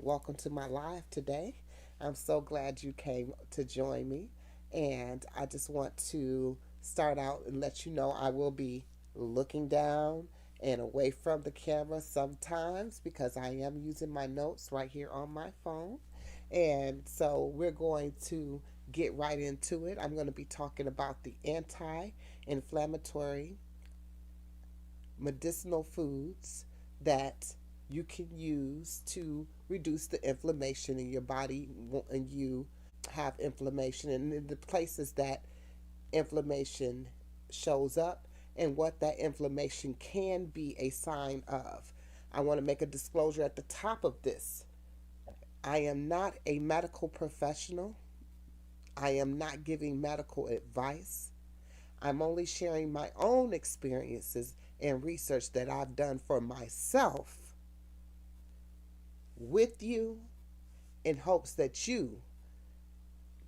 welcome to my live today. I'm so glad you came to join me. And I just want to start out and let you know I will be looking down and away from the camera sometimes because I am using my notes right here on my phone. And so we're going to get right into it. I'm going to be talking about the anti inflammatory medicinal foods that you can use to reduce the inflammation in your body and you have inflammation and in the places that inflammation shows up and what that inflammation can be a sign of. I want to make a disclosure at the top of this. I am not a medical professional. I am not giving medical advice. I'm only sharing my own experiences and research that I've done for myself with you in hopes that you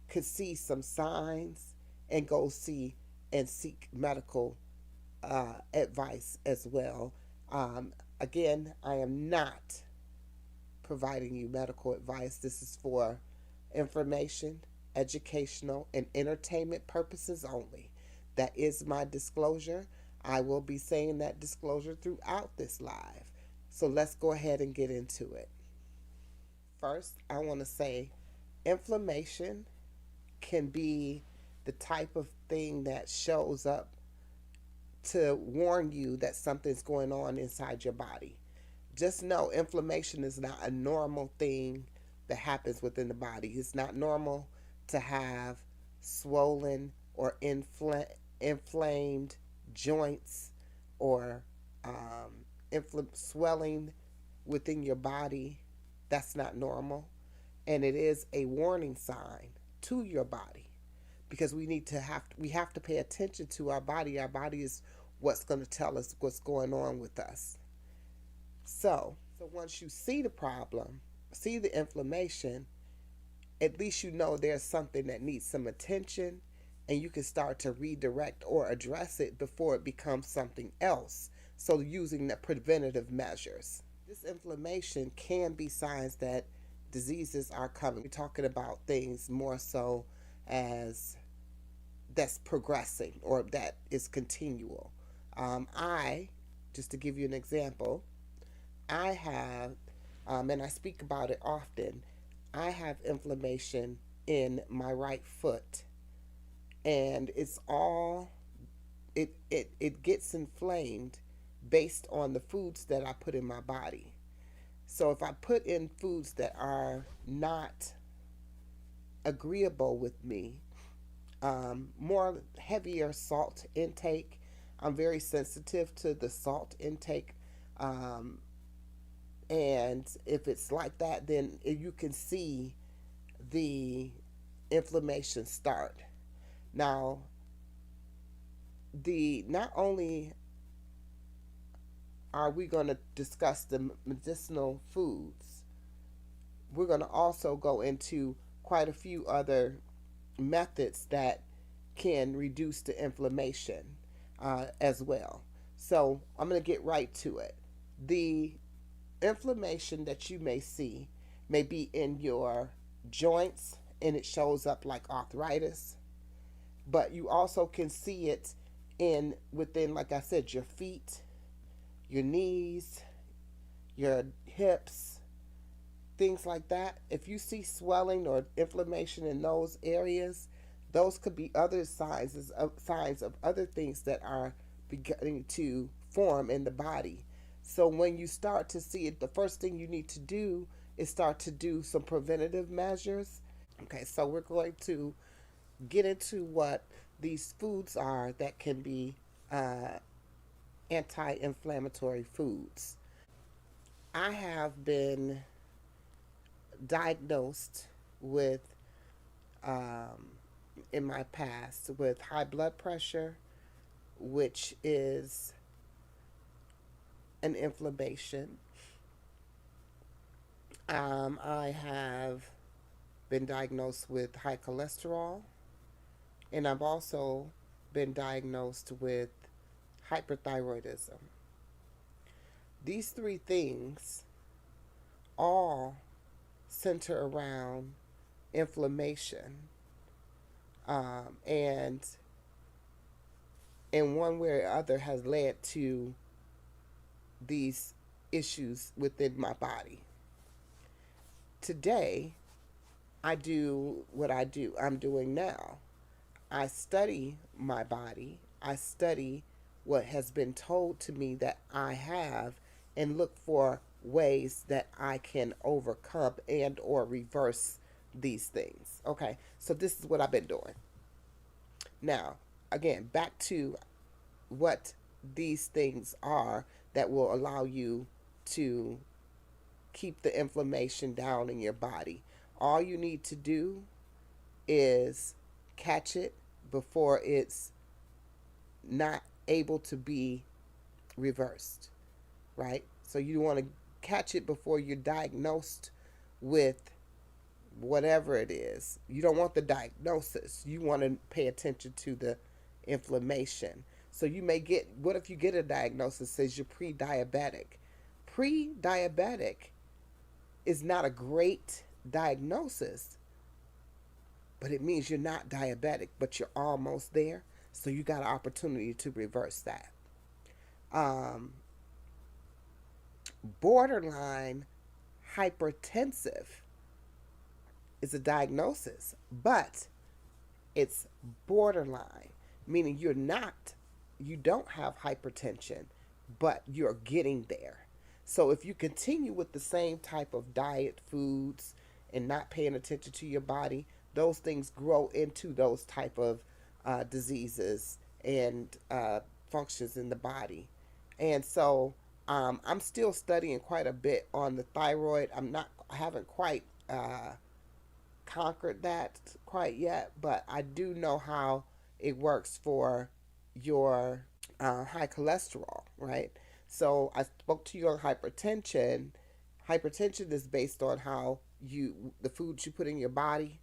could see some signs and go see and seek medical advice as well. Again, I am not providing you medical advice. This is for information, educational, and entertainment purposes only. That is my disclosure. I will be saying that disclosure throughout this live. So let's go ahead and get into it. First, I want to say inflammation can be the type of thing that shows up to warn you that something's going on inside your body. Just know inflammation is not a normal thing that happens within the body. It's not normal to have swollen or inflamed joints or swelling within your body. That's not normal. And it is a warning sign to your body because we have to pay attention to our body. Our body is what's going to tell us what's going on with us. So once you see the problem, see the inflammation, at least you know there's something that needs some attention and you can start to redirect or address it before it becomes something else. So using the preventative measures. This inflammation can be signs that diseases are coming. We're talking about things more so as that's progressing or that is continual. Just to give you an example, I have, and I speak about it often, I have inflammation in my right foot. And it gets inflamed based on the foods that I put in my body. So if I put in foods that are not agreeable with me, more heavier salt intake, I'm very sensitive to the salt intake. Um, and if it's like that, then you can see the inflammation start. Now, the not only are we going to discuss the medicinal foods, we're going to also go into quite a few other methods that can reduce the inflammation as well. So I'm going to get right to it. The inflammation that you may see may be in your joints and it shows up like arthritis, but you also can see it in within, like I said, your feet, your knees, your hips, things like that. If you see swelling or inflammation in those areas, those could be other signs of other things that are beginning to form in the body. So when you start to see it, the first thing you need to do is start to do some preventative measures. Okay, so we're going to get into what these foods are that can be anti inflammatory foods. I have been diagnosed with, um, in my past, with high blood pressure, which is an inflammation. I have been diagnosed with high cholesterol, and I've also been diagnosed with hyperthyroidism. These three things all center around inflammation, and in one way or other has led to these issues within my body. Today, I do what I'm doing now. I study my body. I study what has been told to me that I have and look for ways that I can overcome and or reverse these things. Okay? So this is what I've been doing. Now, again, back to what these things are that will allow you to keep the inflammation down in your body. All you need to do is catch it before it's not able to be reversed, right? So you want to catch it before you're diagnosed with whatever it is. You don't want the diagnosis. You want to pay attention to the inflammation. So you may get, what if you get a diagnosis that says you're pre-diabetic? Pre-diabetic is not a great diagnosis, but it means you're not diabetic, but you're almost there. So you got an opportunity to reverse that. Borderline hypertensive is a diagnosis, but it's borderline, meaning you don't have hypertension, but you're getting there. So if you continue with the same type of diet, foods, and not paying attention to your body, those things grow into those type of diseases and functions in the body. And so I'm still studying quite a bit on the thyroid. I haven't quite conquered that quite yet, but I do know how it works for your high cholesterol, right? So I spoke to you on hypertension. Hypertension is based on how the foods you put in your body,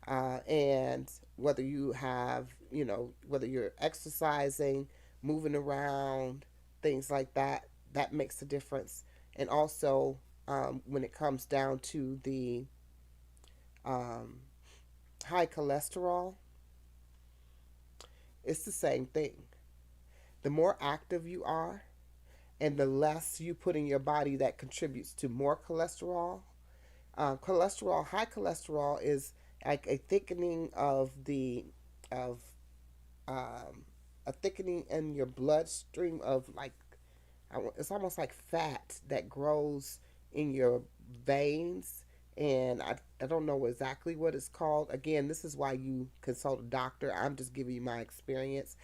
and whether you have, whether you're exercising, moving around, things like that, that makes a difference. And also, when it comes down to the um, high cholesterol, it's the same thing. The more active you are, and the less you put in your body that contributes to more cholesterol. High cholesterol is like a thickening of a thickening in your bloodstream of like, it's almost like fat that grows in your veins. And I don't know exactly what it's called. Again, this is why you consult a doctor. I'm just giving you my experience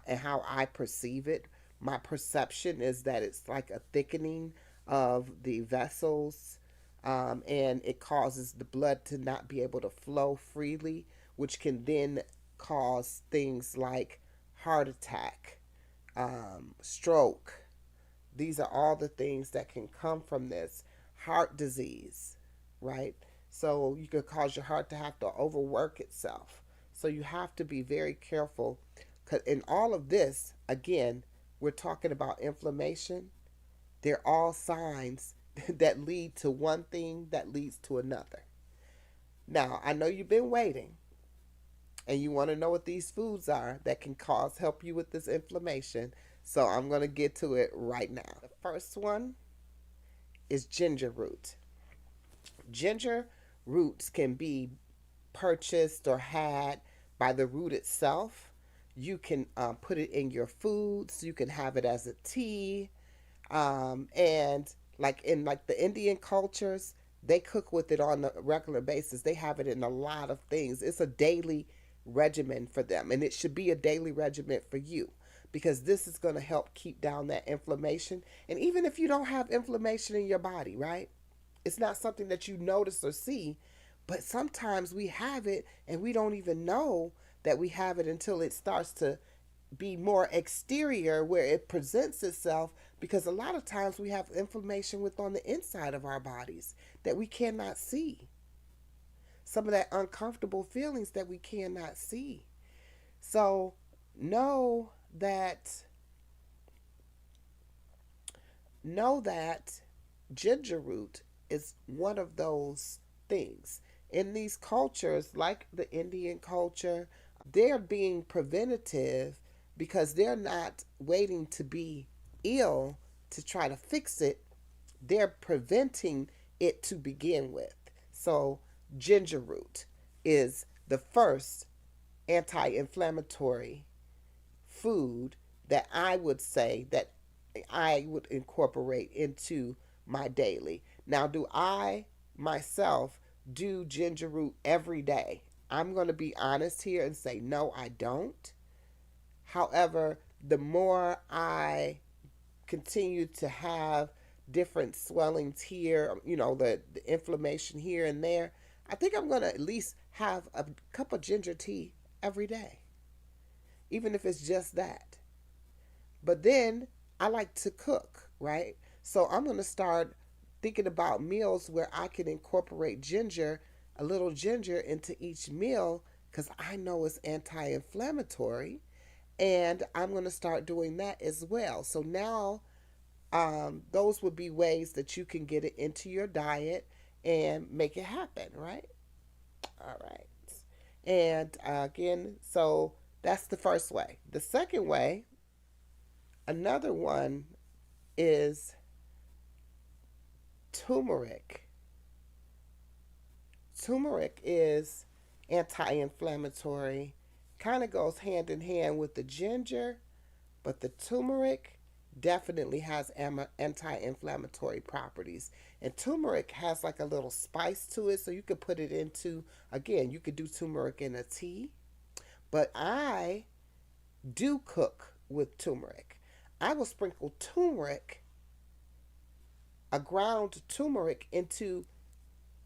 and how I perceive it. My perception is that it's like a thickening of the vessels, and it causes the blood to not be able to flow freely, which can then cause things like heart attack, stroke. These are all the things that can come from this. Heart disease, right? So you could cause your heart to have to overwork itself. So you have to be very careful. 'Cause in all of this, again, we're talking about inflammation. They're all signs that lead to one thing that leads to another. Now, I know you've been waiting and you want to know what these foods are that can help you with this inflammation. So I'm going to get to it right now. The first one is ginger root. Ginger roots can be purchased or had by the root itself. You can put it in your foods. You can have it as a tea. And like the Indian cultures, they cook with it on a regular basis. They have it in a lot of things. It's a daily regimen for them, and it should be a daily regimen for you, because this is going to help keep down that inflammation. And even if you don't have inflammation in your body, right? It's not something that you notice or see, but sometimes we have it and we don't even know that we have it until it starts to be more exterior where it presents itself, because a lot of times we have inflammation with on the inside of our bodies that we cannot see. Some of that uncomfortable feelings that we cannot see. So know that ginger root is one of those things. In these cultures, like the Indian culture, they're being preventative because they're not waiting to be ill to try to fix it. They're preventing it to begin with. So, ginger root is the first anti inflammatory food that I would say that I would incorporate into my daily. Now, do I myself do ginger root every day? I'm going to be honest here and say no, I don't. However, the more I continue to have different swellings here, the inflammation here and there, I think I'm going to at least have a cup of ginger tea every day, even if it's just that. But then I like to cook, right? So I'm going to start thinking about meals where I can incorporate ginger, a little ginger into each meal because I know it's anti inflammatory. And I'm going to start doing that as well. So now those would be ways that you can get it into your diet and make it happen, right? All right. And again, so that's the first way. The second way, another one is turmeric. Turmeric is anti inflammatory, kind of goes hand in hand with the ginger, but the turmeric definitely has anti inflammatory properties. And turmeric has like a little spice to it, so you could put it into, again, you could do turmeric in a tea. But I do cook with turmeric. I will sprinkle turmeric, a ground turmeric, into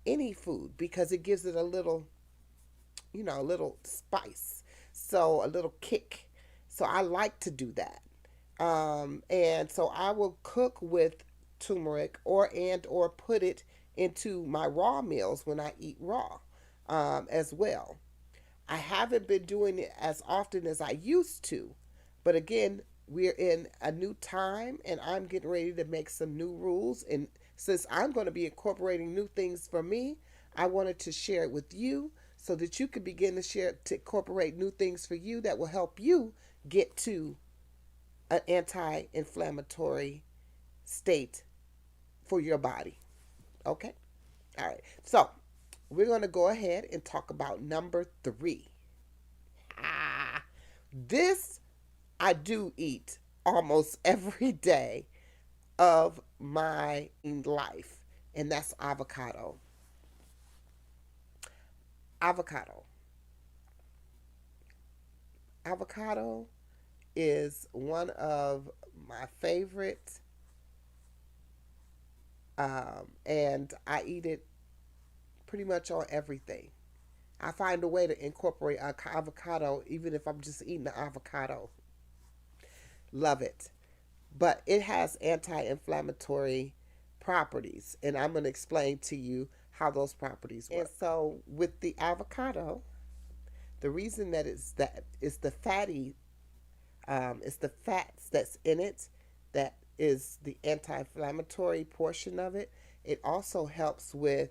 any food because it gives it a little, a little spice. So a little kick. So I like to do that. And so I will cook with turmeric or put it into my raw meals when I eat raw as well. I haven't been doing it as often as I used to, but again, we're in a new time and I'm getting ready to make some new rules. And since I'm going to be incorporating new things for me, I wanted to share it with you so that you can begin to incorporate new things for you that will help you get to an anti-inflammatory state for your body. Okay? All right. So, we're going to go ahead and talk about number 3. This I do eat almost every day of my life, and that's avocado. Avocado. Avocado is one of my favorite, and I eat it pretty much on everything. I find a way to incorporate avocado even if I'm just eating the avocado. Love it. But it has anti inflammatory properties, and I'm going to explain to you how those properties work. And so, with the avocado, the reason that it's the fatty, it's the fats that's in it that is the anti inflammatory portion of it. It also helps with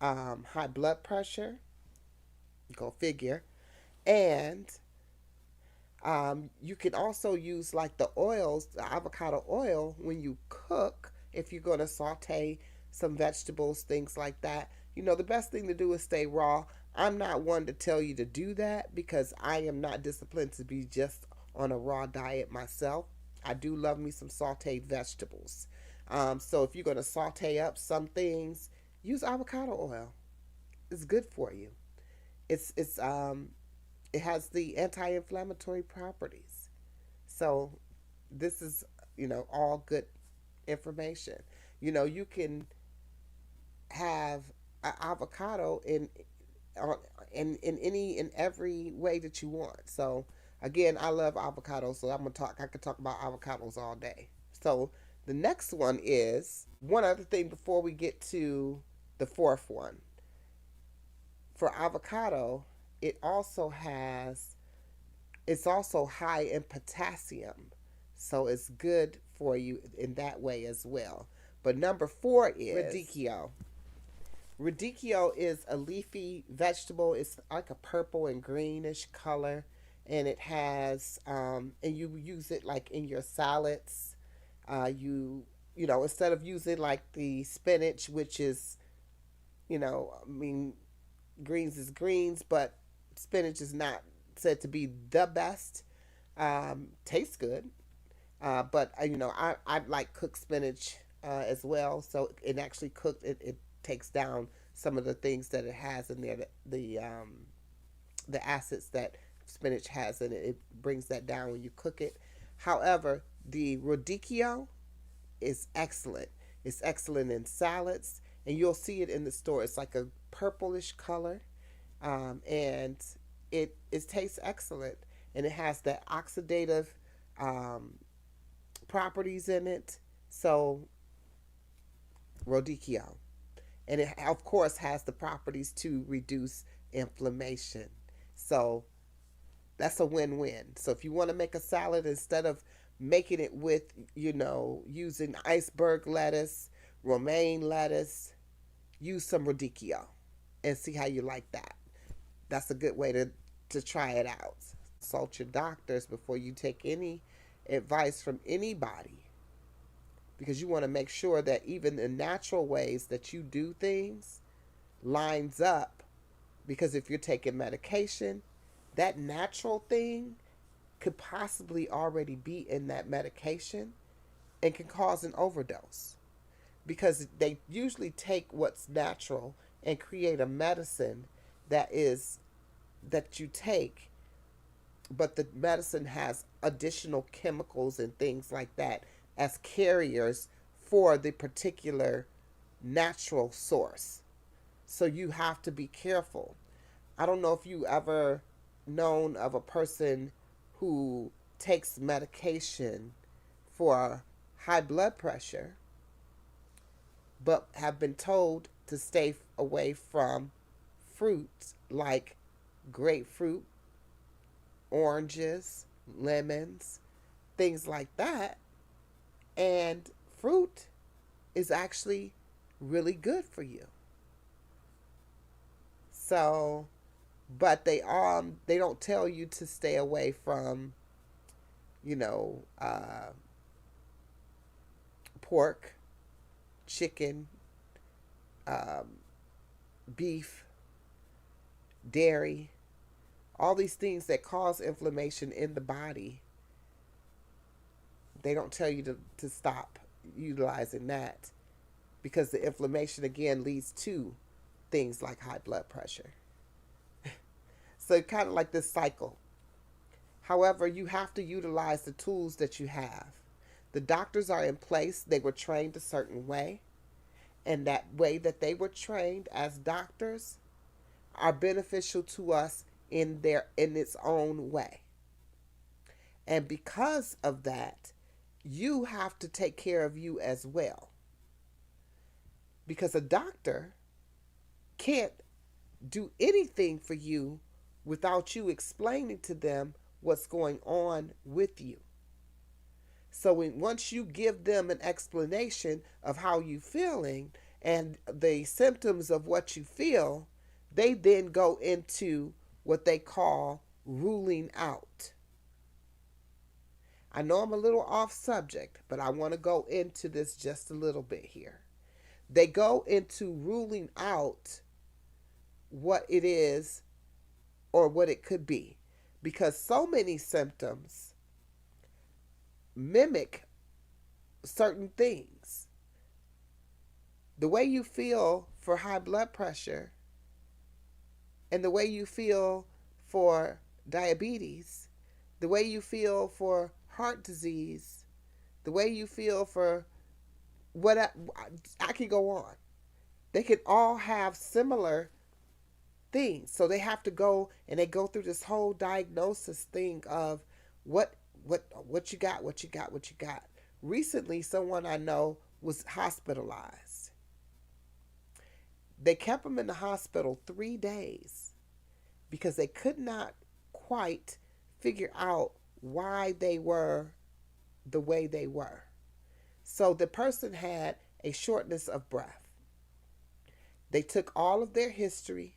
high blood pressure, go figure, and you can also use like the oils, the avocado oil, when you cook, if you're going to saute some vegetables, things like that. The best thing to do is stay raw. I'm not one to tell you to do that because I am not disciplined to be just on a raw diet myself. I do love me some sauteed vegetables. So if you're going to saute up some things, use avocado oil. It's good for you. It has the anti-inflammatory properties. So this is, all good information. You can have an avocado in every way that you want. So again, I love avocados, so I could talk about avocados all day. So the next one is one other thing before we get to the fourth one. For avocado, it's also high in potassium, so it's good for you in that way as well. But number 4 is radicchio. Radicchio is a leafy vegetable. It's like a purple and greenish color, and it has and you use it like in your salads. You know, instead of using like the spinach, which is, you know, I mean, greens is greens, but spinach is not said to be the best. Tastes good, but you know, I like cooked spinach as well. So it actually cooked it takes down some of the things that it has in there. The acids that spinach has in it, it brings that down when you cook it. However, the radicchio is excellent. It's excellent in salads, and you'll see it in the store. It's like a purplish color, and it tastes excellent, and it has that oxidative um, properties in it. So radicchio, and it of course has the properties to reduce inflammation. So that's a win-win. So if you want to make a salad, instead of making it with, you know, using iceberg lettuce, romaine lettuce, use some radicchio and see how you like that. That's a good way to try it out. Consult your doctors before you take any advice from anybody, because you want to make sure that even the natural ways that you do things lines up, because if you're taking medication, that natural thing could possibly already be in that medication and can cause an overdose, because they usually take what's natural and create a medicine that is that you take, but the medicine has additional chemicals and things like that as carriers for the particular natural source. So you have to be careful. I don't know if you ever known of a person who takes medication for high blood pressure but have been told to stay away from fruits like grapefruit, oranges, lemons, things like that. And fruit is actually really good for you. So, but they don't tell you to stay away from, you know, pork, chicken, um, beef, dairy, all these things that cause inflammation in the body. They don't tell you to stop utilizing that, because the inflammation again leads to things like high blood pressure. So kind of like this cycle. However, you have to utilize the tools that you have. The doctors are in place. They were trained a certain way, and that way that they were trained as doctors are beneficial to us in its own way. And because of that, you have to take care of you as well. Because a doctor can't do anything for you without you explaining to them what's going on with you. So once you give them an explanation of how you're feeling and the symptoms of what you feel, they then go into what they call ruling out. I know I'm a little off subject, but I want to go into this just a little bit here. They go into ruling out what it is or what it could be, because so many symptoms mimic certain things. The way you feel for high blood pressure and the way you feel for diabetes, the way you feel for heart disease, the way you feel for what I can go on. They can all have similar things. So they have to go and they go through this whole diagnosis thing of what you got, what you got, what you got. Recently, someone I know was hospitalized. They kept him in the hospital 3 days because they could not quite figure out why they were the way they were. So the person had a shortness of breath. They took all of their history,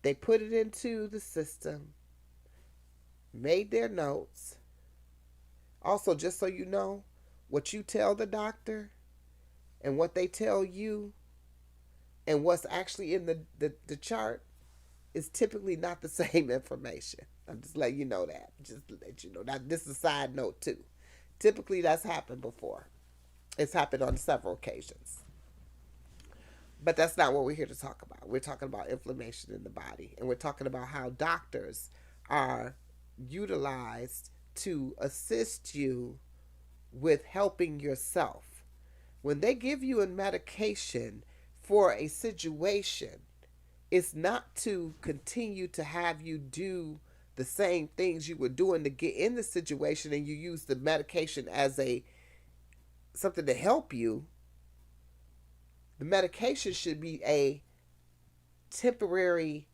they put it into the system, made their notes. Also, just so you know, what you tell the doctor and what they tell you and what's actually in the chart is typically not the same information. I'm just letting you know that. Just to let you know. Now, this is a side note, too. Typically, that's happened before. It's happened on several occasions. But that's not what we're here to talk about. We're talking about inflammation in the body. And we're talking about how doctors are utilized to assist you with helping yourself. When they give you a medication for a situation, it's not to continue to have you do the same things you were doing to get in the situation, and you use the medication as a something to help you. The medication should be a temporary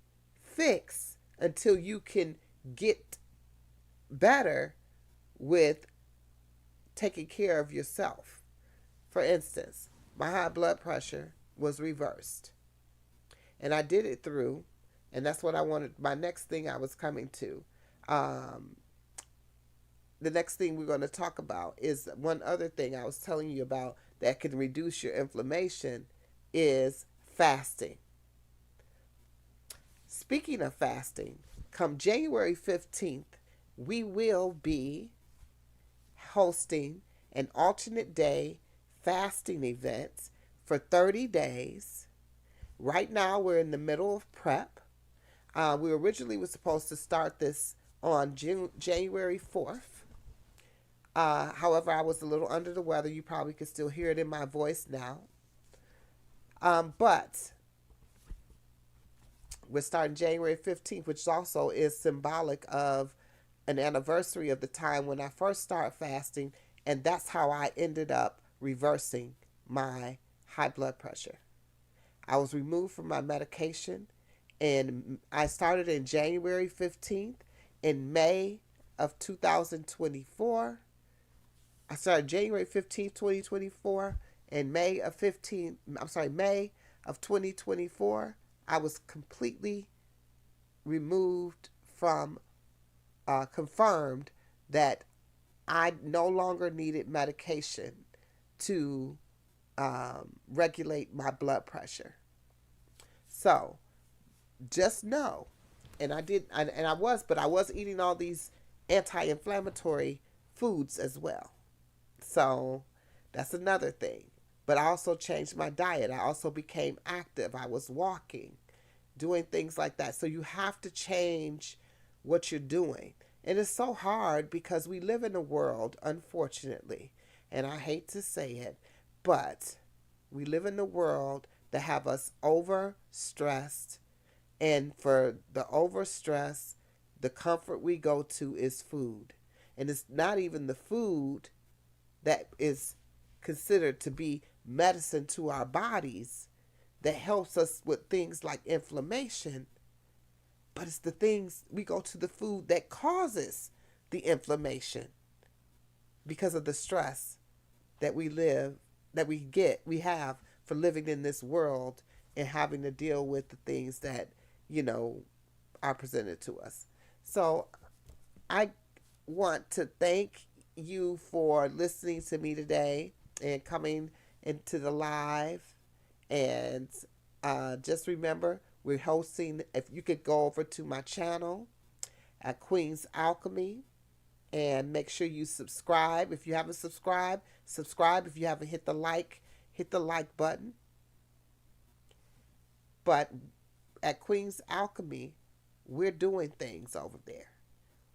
fix until you can get better with taking care of yourself. For instance, my high blood pressure was reversed. And I did it through, and that's what I wanted. My next thing I was coming to. The next thing we're going to talk about is one other thing I was telling you about that can reduce your inflammation is fasting. Speaking of fasting, come January 15th, we will be hosting an alternate day fasting event for 30 days. Right now, we're in the middle of prep. We originally were supposed to start this on January 4th. However, I was a little under the weather. You probably could still hear it in my voice now. But we're starting January 15th, which also is symbolic of an anniversary of the time when I first started fasting. And that's how I ended up reversing my high blood pressure. I was removed from my medication, and I started in January 15th. In May of 2024, I started January 15th, 2024, and May of 2024, I was completely removed from, confirmed that I no longer needed medication to regulate my blood pressure. So just know, and I was eating all these anti-inflammatory foods as well. So that's another thing. But I also changed my diet. I also became active. I was walking, doing things like that. So you have to change what you're doing. And it's so hard because we live in a world, unfortunately, and I hate to say it, but we live in a world that have us overstressed. And for the overstress, the comfort we go to is food. And it's not even the food that is considered to be medicine to our bodies that helps us with things like inflammation, but it's the things we go to the food that causes the inflammation because of the stress that we have for living in this world and having to deal with the things that, are presented to us. So I want to thank you for listening to me today and coming into the live. And just remember, we're hosting, if you could go over to my channel at Queen's Alchemy and make sure you subscribe. If you haven't subscribed, subscribe. If you haven't hit the like button. But at Queen's Alchemy, we're doing things over there.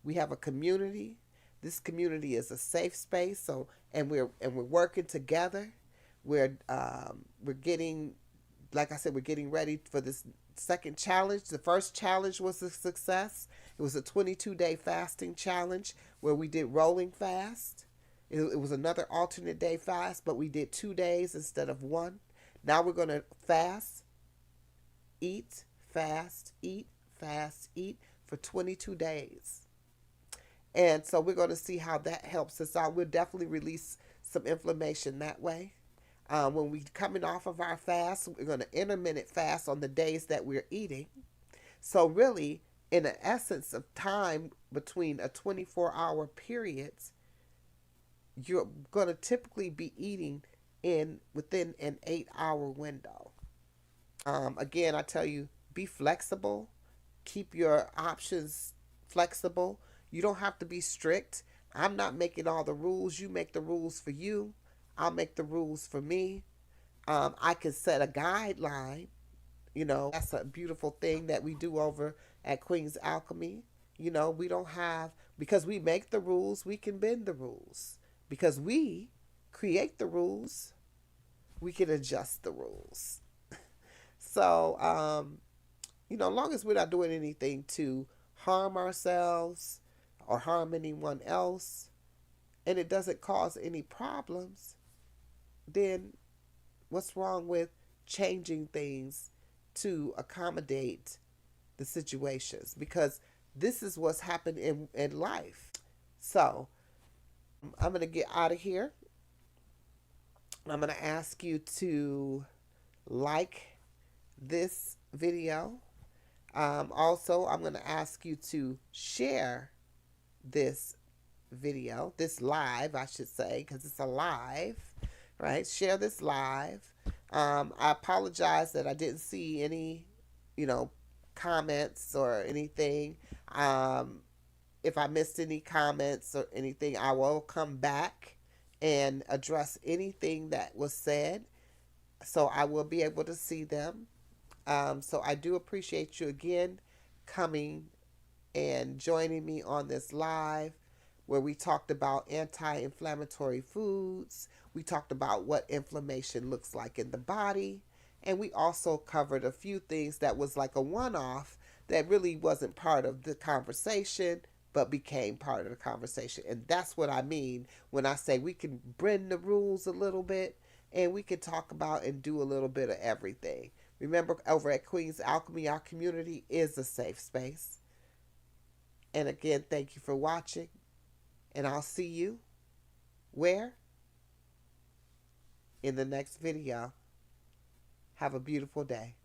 We have a community. This community is a safe space. So, and we're working together. We're getting, like I said, we're getting ready for this second challenge. The first challenge was a success. It was a 22-day fasting challenge where we did rolling fast. It was another alternate day fast, but we did 2 days instead of one. Now we're going to fast, eat, fast, eat, fast, eat for 22 days. And so we're going to see how that helps us out. We'll definitely release some inflammation that way. When we coming off of our fast, we're going to intermittent fast on the days that we're eating. So really, in the essence of time between a 24-hour period, you're going to typically be eating in within an 8-hour window. Again, I tell you, be flexible. Keep your options flexible. You don't have to be strict. I'm not making all the rules. You make the rules for you. I'll make the rules for me. I can set a guideline. That's a beautiful thing that we do over at Queen's Alchemy. We don't have, because we make the rules, we can bend the rules. Because we create the rules, we can adjust the rules. So, as long as we're not doing anything to harm ourselves or harm anyone else, and it doesn't cause any problems, then what's wrong with changing things to accommodate the situations? Because this is what's happened in life. So I'm going to get out of here. I'm going to ask you to like this video. Also, I'm going to ask you to share this video, this live, I should say, because it's a live, right? Share this live. I apologize that I didn't see any, comments or anything. If I missed any comments or anything, I will come back and address anything that was said. So I will be able to see them. So I do appreciate you again coming and joining me on this live where we talked about anti-inflammatory foods. We talked about what inflammation looks like in the body. And we also covered a few things that was like a one-off that really wasn't part of the conversation, but became part of the conversation. And that's what I mean when I say we can bend the rules a little bit and we can talk about and do a little bit of everything. Remember, over at Queen's Alchemy, our community is a safe space. And again, thank you for watching. And I'll see you where? In the next video. Have a beautiful day.